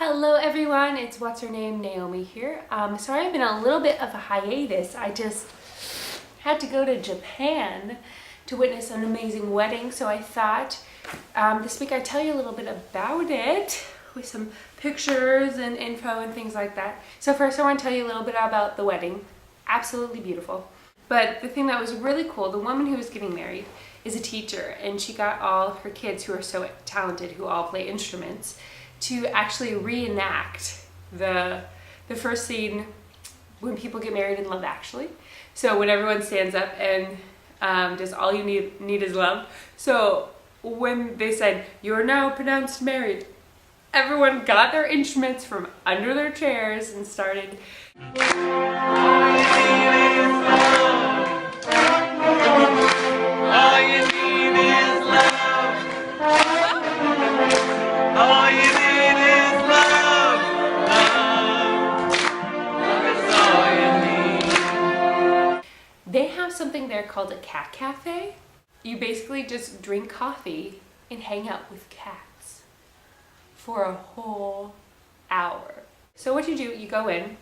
Hello everyone, it's What's-Her-Name, Naomi here. Sorry I've been on a little bit of a hiatus. I just had to go to Japan to witness an amazing wedding, so I thought this week I'd tell you a little bit about it with some pictures and info and things like that. So first I want to tell you a little bit about the wedding. Absolutely beautiful. But the thing that was really cool, the woman who was getting married is a teacher, and she got all of her kids who are so talented, who all play instruments, to actually reenact the first scene when people get married in Love Actually. So when everyone stands up and does All You Need Is Love. So when they said, "You're now pronounced married," everyone got their instruments from under their chairs and started. They have something there called a cat cafe. You basically just drink coffee and hang out with cats for a whole hour. So what you do, you go in,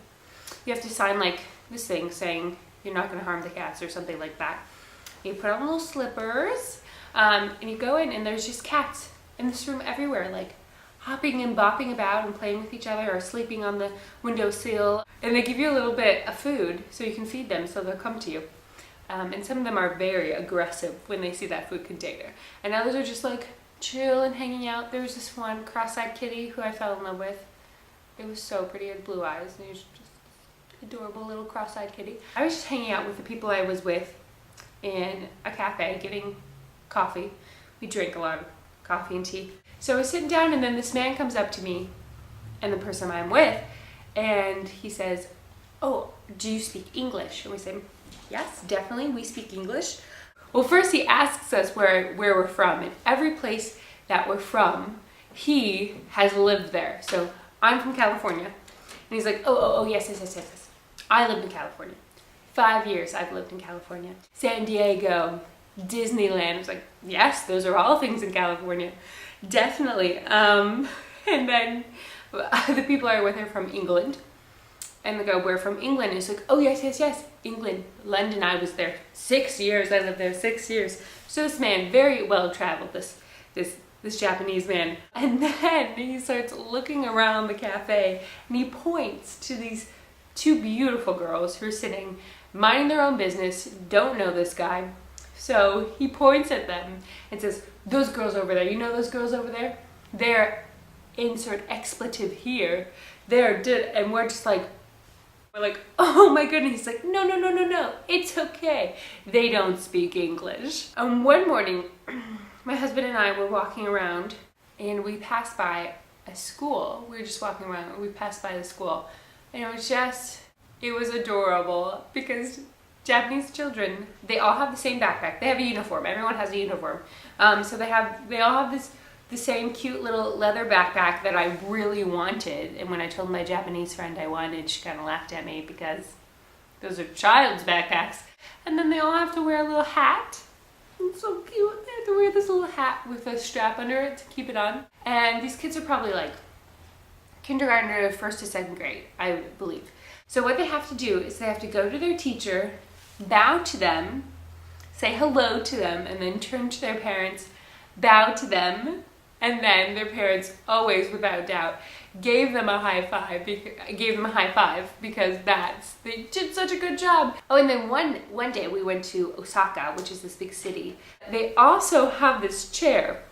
you have to sign like this thing saying you're not going to harm the cats or something like that. You put on little slippers and you go in, and there's just cats in this room everywhere, like hopping and bopping about and playing with each other or sleeping on the windowsill. And they give you a little bit of food so you can feed them, so they'll come to you. And some of them are very aggressive when they see that food container. And others are just like chill and hanging out. There was this one cross-eyed kitty who I fell in love with. It was so pretty, it had blue eyes, and it was just adorable little cross-eyed kitty. I was just hanging out with the people I was with in a cafe getting coffee. We drank a lot of coffee and tea. So I was sitting down, and then this man comes up to me and the person I'm with, and he says, "Oh, do you speak English?" And we say, "Yes, definitely, we speak English." Well, first he asks us where we're from, and every place that we're from, he has lived there. So I'm from California, and he's like, oh, yes. I lived in California. 5 years I've lived in California. San Diego, Disneyland. I was like, yes, those are all things in California. Definitely. And then the people I were with are from England. And they go, "We're from England." And it's like, "Oh, yes, England, London, I was there 6 years. I lived there 6 years." So this man, very well traveled, this Japanese man. And then he starts looking around the cafe, and he points to these two beautiful girls who are sitting, minding their own business, don't know this guy. So he points at them and says, "Those girls over there, you know those girls over there? They're," insert expletive here, "they're," and we're like, "Oh my goodness." He's like, no, it's okay. They don't speak English. One morning, my husband and I were walking around, and we passed by a school. We were just walking around, and we passed by the school. And it was adorable, because Japanese children, they all have the same backpack. They have a uniform. Everyone has a uniform. So they all have the same cute little leather backpack that I really wanted. And when I told my Japanese friend I wanted, she kind of laughed at me because those are child's backpacks. And then they all have to wear a little hat. It's so cute. They have to wear this little hat with a strap under it to keep it on. And these kids are probably like kindergarten or 1st to 2nd grade, I believe. So what they have to do is they have to go to their teacher, bow to them, say hello to them, and then turn to their parents, bow to them. And then their parents, always without doubt, gave them a high five because they did such a good job. Oh, and then one day we went to Osaka, which is this big city. They also have this chair,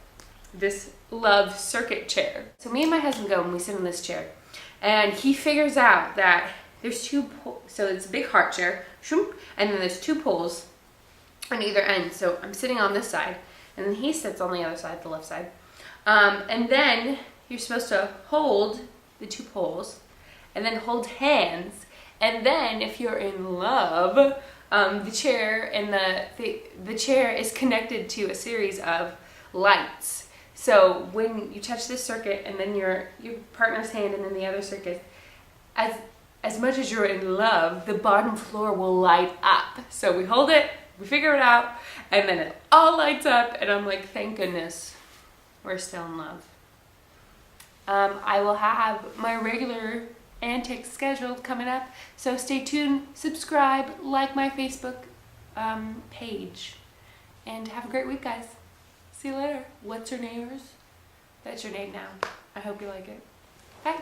this love circuit chair. So me and my husband go and we sit in this chair, and he figures out that there's two poles. So it's a big heart chair, and then there's two poles on either end. So I'm sitting on this side, and then he sits on the other side, the left side. And then you're supposed to hold the two poles and then hold hands. And then if you're in love, the chair and the chair is connected to a series of lights. So when you touch this circuit and then your partner's hand and then the other circuit, as much as you're in love, the bottom floor will light up. So we hold it, we figure it out, and then it all lights up, and I'm like, thank goodness we're still in love. I will have my regular antics scheduled coming up, so stay tuned, subscribe, like my Facebook page, and have a great week, guys. See you later. What's your neighbors? That's your name now. I hope you like it. Bye.